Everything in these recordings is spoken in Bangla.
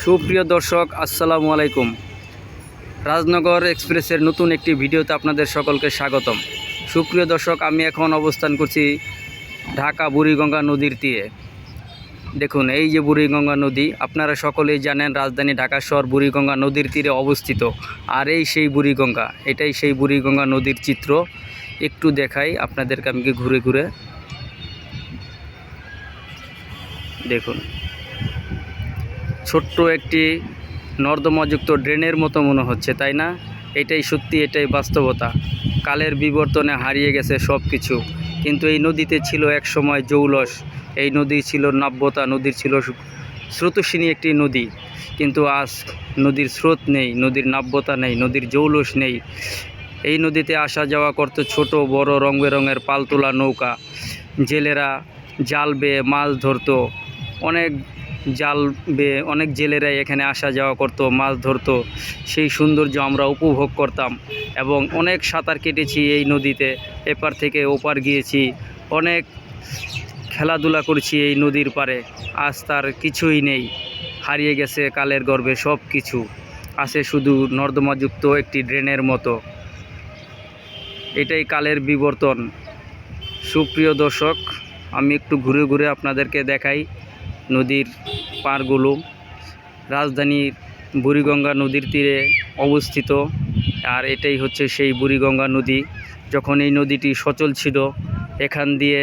সুপ্রিয় দর্শক, আসসালামু আলাইকুম। রাজনগর এক্সপ্রেসের নতুন একটি ভিডিওতে আপনাদের সকলকে স্বাগতম। সুপ্রিয় দর্শক, আমি এখন অবস্থান করছি ঢাকা বুড়িগঙ্গা নদীর তীরে। দেখুন, এই যে বুড়িগঙ্গা নদী, আপনারা সকলেই জানেন রাজধানী ঢাকা শহর বুড়িগঙ্গা নদীর তীরে অবস্থিত। আর এই সেই বুড়িগঙ্গা, এটাই সেই বুড়িগঙ্গা নদীর চিত্র। একটু দেখাই আপনাদেরকে, আমি ঘুরে ঘুরে দেখুন। ছোট্ট একটি নর্দমাযুক্ত ড্রেনের মতো মনে হচ্ছে, তাই না? এটাই সত্যি, এটাই বাস্তবতা। কালের বিবর্তনে হারিয়ে গেছে সব কিছু, কিন্তু এই নদীতে ছিল এক সময় জৌলস। এই নদী ছিল নাব্যতা, নদীর ছিল স্রোতস্বিনী একটি নদী। কিন্তু আজ নদীর স্রোত নেই, নদীর নাব্যতা নেই, নদীর জৌলস নেই। এই নদীতে আসা যাওয়া করতো ছোট বড় রং বেরঙের পালতোলা নৌকা। জেলেরা জাল বেয়ে মাছ ধরতো, অনেক জাল বেয়ে অনেক জেলেরাই এখানে আসা যাওয়া করতো, মাছ ধরতো। সেই সৌন্দর্য আমরা উপভোগ করতাম এবং অনেক সাঁতার কেটেছি এই নদীতে। এপার থেকে ওপার গিয়েছি, অনেক খেলাধুলা করেছি এই নদীর পাড়ে। আজ তার কিছুই নেই, হারিয়ে গেছে কালের গর্ভে সব কিছু। আছে শুধু নর্দমাযুক্ত একটি ড্রেনের মতো। এটাই কালের বিবর্তন। সুপ্রিয় দর্শক, আমি একটু ঘুরে ঘুরে আপনাদেরকে দেখাই নদীর পাড়গুলো। রাজধানীর বুড়িগঙ্গা নদীর তীরে অবস্থিত, আর এটাই হচ্ছে সেই বুড়িগঙ্গা নদী। যখন এই নদীটি সচল ছিল, এখান দিয়ে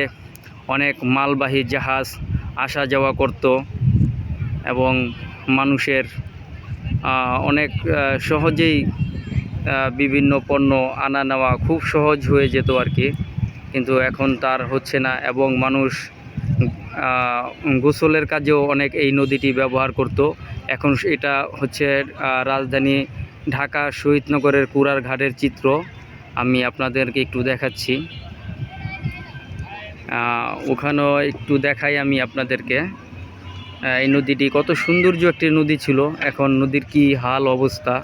অনেক মালবাহী জাহাজ আসা যাওয়া করত এবং মানুষের অনেক সহজেই বিভিন্ন পণ্য আনা নেওয়া খুব সহজ হয়ে যেত আর কি। কিন্তু এখন তার হচ্ছে না, এবং মানুষ গোসলের কাজেও অনেক এই নদীটি ব্যবহার করত। এখন এটা হচ্ছে রাজধানী ঢাকা শহীদনগরের কুড়ার ঘাটের চিত্র। আমি আপনাদেরকে একটু দেখাচ্ছি, ওখানেও একটু দেখাই আমি আপনাদেরকে। এই নদীটি কত সৌন্দর্য একটি নদী ছিল, এখন নদীর কি হাল অবস্থা।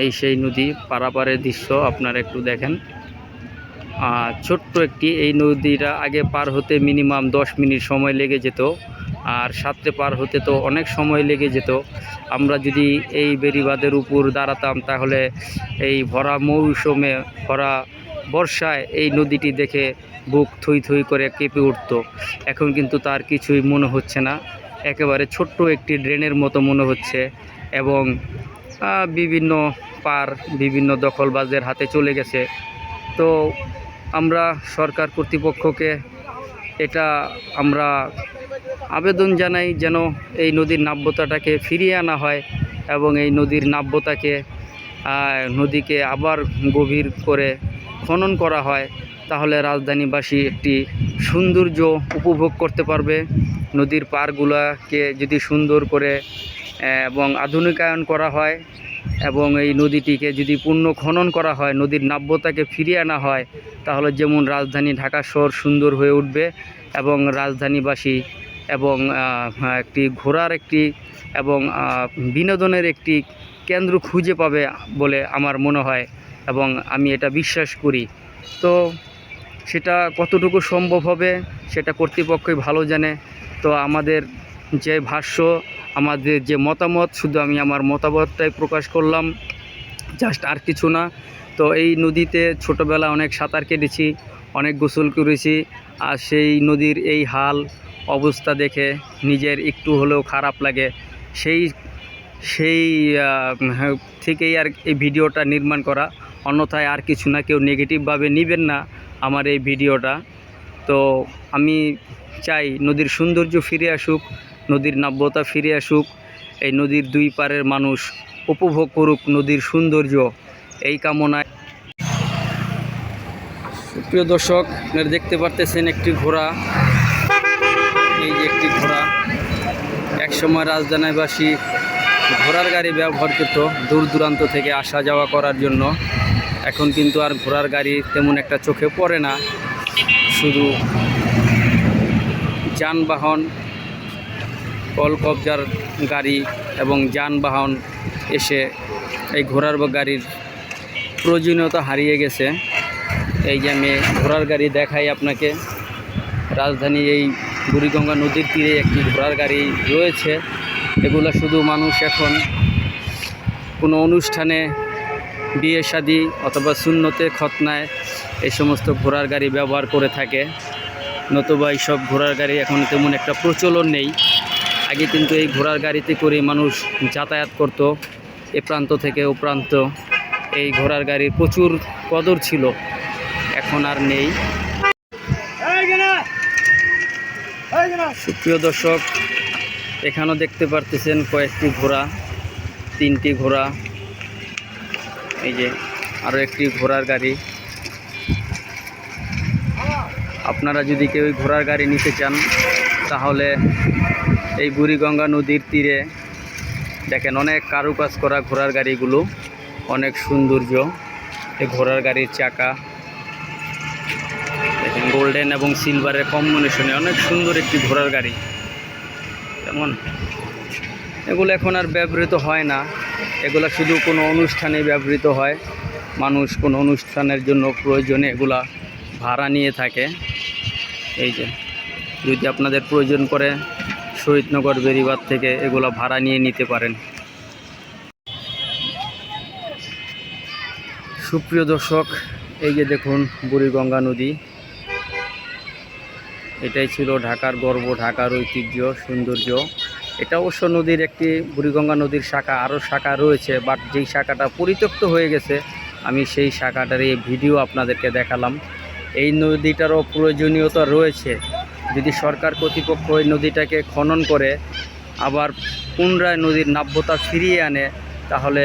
এই সেই নদী পারাপারের দৃশ্য আপনারা একটু দেখেন। ছোট্ট একটি, এই নদীটা আগে পার হতে মিনিমাম 10 মিনিট সময় লেগে যেত, আর সাথে পার হতে তো অনেক সময় লেগে যেত। আমরা যদি এই বেড়িবাঁধের উপর দাঁড়াতাম, তাহলে এই ভরা মৌসুমে, ভরা বর্ষায় এই নদীটি দেখে বুক থই থই করে কেঁপে উঠত। এখন কিন্তু তার কিছুই মনে হচ্ছে না, একেবারে ছোট্ট একটি ড্রেনের মতো মনে হচ্ছে। এবং বিভিন্ন পার বিভিন্ন দখলবাজদের হাতে চলে গেছে। তো আমরা সরকার কর্তৃপক্ষকে এটা আমরা আবেদন জানাই, যেন এই নদীর নাব্যতাটাকে ফিরিয়ে আনা হয় এবং এই নদীর নাব্যতাকে নদীকে আবার গভীর করে খনন করা হয়। তাহলে রাজধানীবাসী একটি সৌন্দর্য উপভোগ করতে পারবে। নদীর পাড়গুলোকে যদি সুন্দর করে এবং আধুনিকায়ন করা হয় এবং এই নদীটিকে যদি পূর্ণ খনন করা হয়, নদীর নাব্যতাকে ফিরিয়ে আনা হয়, তাহলে যেমন রাজধানী ঢাকা শহর সুন্দর হয়ে উঠবে এবং রাজধানীবাসী এবং একটি ঘোরার একটি এবং বিনোদনের একটি কেন্দ্র খুঁজে পাবে বলে আমার মনে হয় এবং আমি এটা বিশ্বাস করি। তো সেটা কতটুকু সম্ভব হবে সেটা কর্তৃপক্ষই ভালো জানে। তো আমাদের যে ভাষ্য, আমাদের যে মতামত, শুধু আমি আমার মতামতটাই প্রকাশ করলাম, জাস্ট আর কিছু না। তো এই নদীতে ছোটোবেলা অনেক সাঁতার কেটেছি, অনেক গোসল করেছি, আর সেই নদীর এই হাল অবস্থা দেখে নিজের একটু হলেও খারাপ লাগে। সেই থেকেই আর এই ভিডিওটা নির্মাণ করা, অন্যথায় আর কিছু না। কেউ নেগেটিভভাবে নেবেন না আমার এই ভিডিওটা। তো আমি চাই নদীর সৌন্দর্য ফিরে আসুক, নদীর নাব্যতা ফিরে আসুক, এই নদীর দুই পারের মানুষ উপভোগ করুক নদীর সৌন্দর্য, এই কামনায়। প্রিয় দর্শক, আপনারা দেখতে পারতেছেন একটি ঘোড়া। এই যে একটি ঘোড়া, একসময় রাজধানীবাসী ঘোড়ার গাড়ি ব্যবহার করত দূর দূরান্ত থেকে আসা যাওয়া করার জন্য। এখন কিন্তু আর ঘোড়ার গাড়ি তেমন একটা চোখে পড়ে না, শুধু যানবাহন, কলকবজার গাড়ি এবং যানবাহন এসে এই ঘোড়ার গাড়ির প্রয়োজনীয়তা হারিয়ে গেছে। এই যে আমি ঘোড়ার গাড়ি দেখাই আপনাকে, রাজধানী এই বুড়িগঙ্গা নদীর তীরে একটি ঘোড়ার গাড়ি রয়েছে। এগুলো শুধু মানুষ এখন কোনো অনুষ্ঠানে, বিয়ে শাদী অথবা সুন্নতে, খতনায় এই সমস্ত ঘোড়ার গাড়ি ব্যবহার করে থাকে। নতুবা এইসব ঘোড়ার গাড়ি এখন তেমন একটা প্রচলন নেই। আগে কিন্তু এই ঘোড়ার গাড়িতে করে মানুষ যাতায়াত করত এ প্রান্ত থেকে ও প্রান্ত। এই ঘোড়ার গাড়ির প্রচুর কদর ছিল, এখন আর নেই। সুপ্রিয় দর্শক, এখানেও দেখতে পারতেছেন কয়েকটি ঘোড়া, 3টি ঘোড়া। এই যে আরও একটি ঘোড়ার গাড়ি। আপনারা যদি কেউ ঘোড়ার গাড়ি নিতে চান তাহলে এই বুড়িগঙ্গা নদীর তীরে দেখেন অনেক কারুকাজ করা ঘোড়ার গাড়িগুলো, অনেক সৌন্দর্য। এই ঘোড়ার গাড়ির চাকা দেখেন গোল্ডেন এবং সিলভারের কম্বিনেশনে অনেক সুন্দর একটি ঘোড়ার গাড়ি। যেমন এগুলো এখন আর ব্যবহৃত হয় না, এগুলো শুধু কোনো অনুষ্ঠানে ব্যবহৃত হয়। মানুষ কোনো অনুষ্ঠানের জন্য প্রয়োজনে এগুলা ভাড়া নিয়ে থাকে। এই যে যদি আপনাদের প্রয়োজন পড়ে শহীদনগর বেরিবাদ থেকে এগুলো ভাড়া নিয়ে নিতে পারেন। সুপ্রিয় দর্শক, এই যে দেখুন বুড়িগঙ্গা নদী, এটাই ছিল ঢাকার গর্ব, ঢাকার ঐতিহ্য, সৌন্দর্য। এটা অবশ্য নদীর একটি, বুড়িগঙ্গা নদীর শাখা, আরও শাখা রয়েছে, বাট যেই শাখাটা পরিত্যক্ত হয়ে গেছে আমি সেই শাখাটার এই ভিডিও আপনাদেরকে দেখালাম। এই নদীটারও প্রয়োজনীয়তা রয়েছে। যদি সরকার কর্তৃপক্ষ এই নদীটাকে খনন করে আবার পুনরায় নদীর নাব্যতা ফিরিয়ে আনে, তাহলে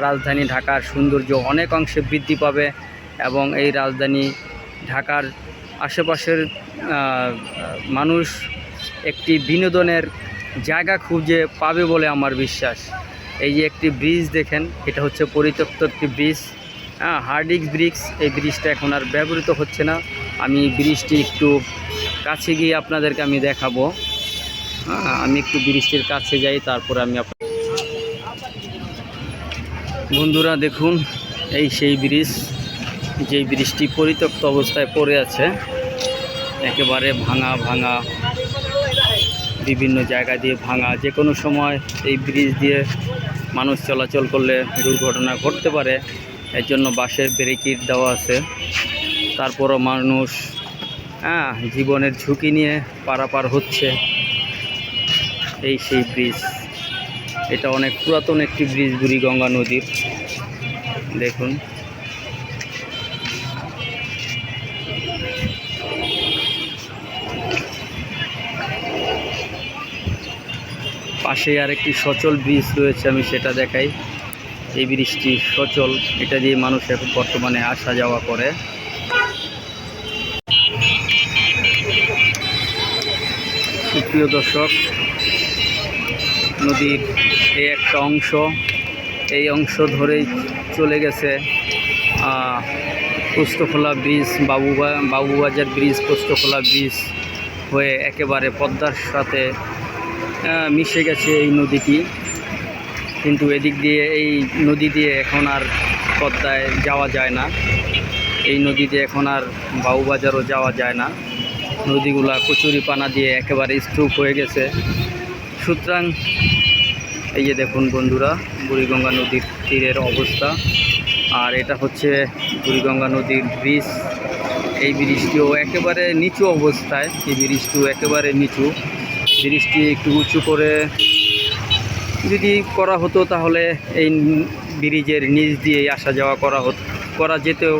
রাজধানী ঢাকার সৌন্দর্য অনেক অংশে বৃদ্ধি পাবে এবং এই রাজধানী ঢাকার আশেপাশের মানুষ একটি বিনোদনের জায়গা খুঁজে পাবে বলে আমার বিশ্বাস। এই যে একটি ব্রিজ দেখেন, এটা হচ্ছে পরিত্যক্ত একটি ব্রিজ, হার্ডিক্স ব্রিজ। এই ব্রিজটা এখন আর ব্যবহৃত হচ্ছে না। আমি ব্রিজটি একটু কাছে গিয়ে আপনাদেরকে আমি দেখাবো। আমি একটু ব্রিজটির কাছে যাই, তারপরে আমি বন্ধুরা দেখুন, এই সেই ব্রিজ, যেই ব্রিজটি পরিত্যক্ত অবস্থায় পড়ে আছে, একেবারে ভাঙা, বিভিন্ন জায়গা দিয়ে ভাঙা। যে কোনো সময় এই ব্রিজ দিয়ে মানুষ চলাচল করলে দুর্ঘটনা ঘটতে পারে, এর জন্য বাঁশের ব্যারিকেড দেওয়া আছে। তারপরও মানুষ জীবনের ঝুঁকি নিয়ে পারাপার হচ্ছে। এই সেই ব্রিজ, এটা অনেক পুরাতন একটি ব্রিজ বুড়িগঙ্গা নদীর। দেখুন পাশে আর একটি সচল ব্রিজ রয়েছে, আমি সেটা দেখাই। এই ব্রিজটি সচল, এটা দিয়ে মানুষ এখন বর্তমানে আসা যাওয়া করে। সুপ্রিয় দর্শক, নদীর এই একটা অংশ, এই অংশ ধরেই চলে গেছে Postogola bridge, Babubazar bridge, Postogola bridge হয়ে একেবারে পদ্মার সাথে মিশে গেছে এই নদীটি। কিন্তু এদিক দিয়ে, এই নদী দিয়ে এখন আর পদ্মায় যাওয়া যায় না, এই নদী দিয়ে এখন আর বাবুবাজারও যাওয়া যায় না। নদীগুলা কচুরিপানা দিয়ে একেবারে স্তূপ হয়ে গেছে। সুতরাং এই যে দেখুন বন্ধুরা, বুড়িগঙ্গা নদীর তীরের অবস্থা। আর এটা হচ্ছে বুড়িগঙ্গা নদীর ব্রিজ। এই ব্রিজটিও একেবারে নিচু অবস্থায়, এই ব্রিজটিও একেবারে নিচু। ব্রিজটি একটু উঁচু করে যদি করা হতো তাহলে এই ব্রিজের নিচ দিয়ে আসা যাওয়া করা যেতেও,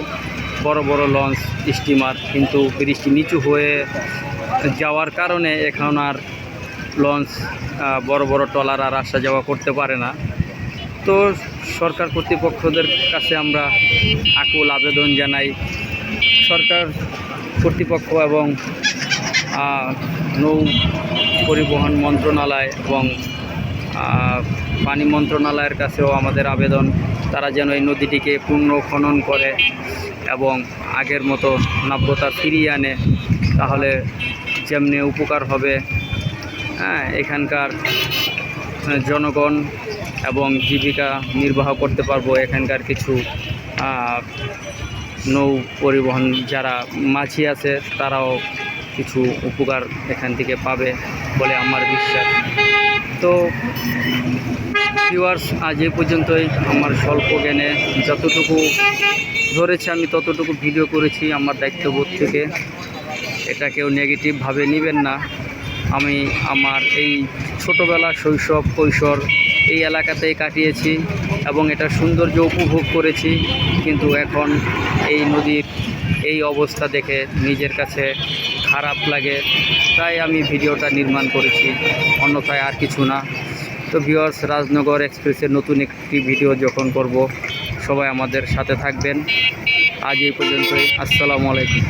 বড় বড় লঞ্চ, স্টিমার। কিন্তু ব্রিজটি নিচু হয়ে যাওয়ার কারণে এখন আর লঞ্চ, বড় বড় ট্রলার আর আসা যাওয়া করতে পারে না। তো সরকার কর্তৃপক্ষদের কাছে আমরা আকুল আবেদন জানাই, সরকার কর্তৃপক্ষ এবং নৌ পরিবহন মন্ত্রণালয় এবং পানি মন্ত্রণালয়ের কাছেও আমাদের আবেদন, তারা যেন এই নদীটিকে পুনঃখনন করে এবং আগের মতো নাব্যতা ফিরিয়ে আনে, তাহলে যেমনি উপকার হবে, এখানকার জনগণ এবং জীবিকা নির্বাহ করতে পারবো। এখানকার কিছু নৌ পরিবহন যারা মাঝি আছে তারাও কিছু উপকার এখান থেকে পাবে বলে আমার বিশ্বাস। তো ভিউয়ার্স, আজ এই পর্যন্তই। আমার স্বল্প জ্ঞানে যতটুকু ধরেছি আমি ততটুকু ভিডিও করেছি আমার দায়িত্ববোধ থেকে। এটা কেউ নেগেটিভভাবে নেবেন না। আমি আমার এই ছোটোবেলা, শৈশব, কৈশোর এই এলাকাতেই কাটিয়েছি এবং এটা সৌন্দর্য উপভোগ করেছি, কিন্তু এখন এই নদীর এই অবস্থা দেখে নিজের কাছে খারাপ লাগে, তাই আমি ভিডিওটা নির্মাণ করেছি, অন্যথায় আর কিছু না। তো ভিউয়ার্স, রাজনগর এক্সপ্রেসের নতুন একটি ভিডিও যখন করব সবাই আমাদের সাথে থাকবেন। আজ এই পর্যন্তই। আসসালামু আলাইকুম।